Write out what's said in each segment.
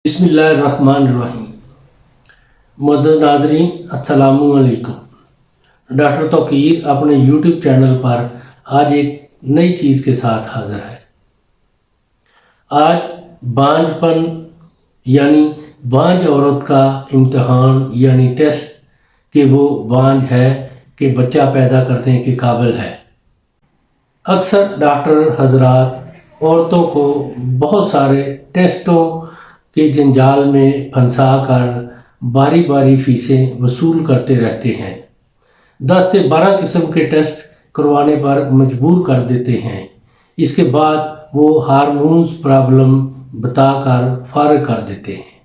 बिस्मिल्लाहिर्रहमानिर्रहीम। मुअज़्ज़ज़ नाज़रीन, अस्सलामुअलैकुम। डॉक्टर तौकीर अपने यूट्यूब चैनल पर आज एक नई चीज़ के साथ हाज़िर है। आज बांझपन यानी बांझ औरत का इम्तिहान यानी टेस्ट कि वो बांझ है कि बच्चा पैदा करने के काबिल है। अक्सर डॉक्टर हज़रात औरतों को बहुत सारे टेस्टों के जंजाल में फंसा कर बारी बारी फ़ीसें वसूल करते रहते हैं। 10 से 12 किस्म के टेस्ट करवाने पर मजबूर कर देते हैं। इसके बाद वो हार्मोन्स प्रॉब्लम बताकर फारिग कर देते हैं।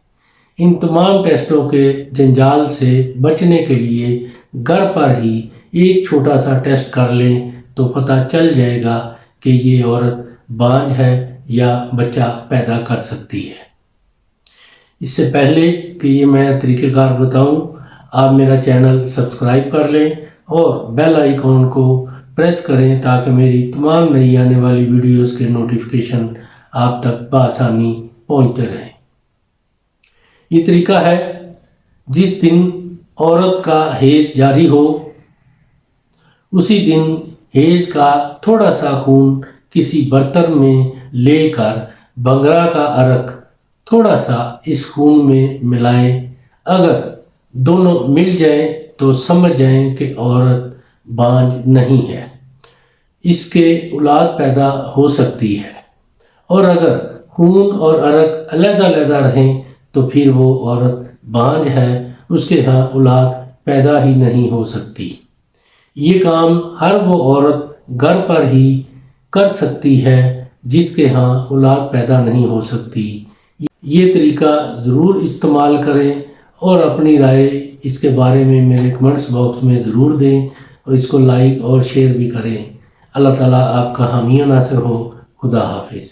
इन तमाम टेस्टों के जंजाल से बचने के लिए घर पर ही एक छोटा सा टेस्ट कर लें तो पता चल जाएगा कि ये औरत बांझ है या बच्चा पैदा कर सकती है। इससे पहले कि ये मैं तरीक़ेकार बताऊं, आप मेरा चैनल सब्सक्राइब कर लें और बेल आइकॉन को प्रेस करें ताकि मेरी तमाम नई आने वाली वीडियोस के नोटिफिकेशन आप तक बआसानी पहुंचते रहें। ये तरीका है, जिस दिन औरत का हेज़ जारी हो उसी दिन हेज़ का थोड़ा सा खून किसी बर्तन में लेकर बंगरा का अर्क थोड़ा सा इस खून में मिलाएं। अगर दोनों मिल जाएं तो समझ जाएं कि औरत बांझ नहीं है, इसके औलाद पैदा हो सकती है। और अगर खून और अर्क अलग-अलग रहें तो फिर वो औरत बांझ है, उसके यहाँ औलाद पैदा ही नहीं हो सकती। ये काम हर वो औरत घर पर ही कर सकती है जिसके यहाँ औलाद पैदा नहीं हो सकती। ये तरीका ज़रूर इस्तेमाल करें और अपनी राय इसके बारे में मेरे कमेंट्स बॉक्स में ज़रूर दें और इसको लाइक और शेयर भी करें। अल्लाह ताला आपका हामी नासिर हो। खुदा हाफिज़।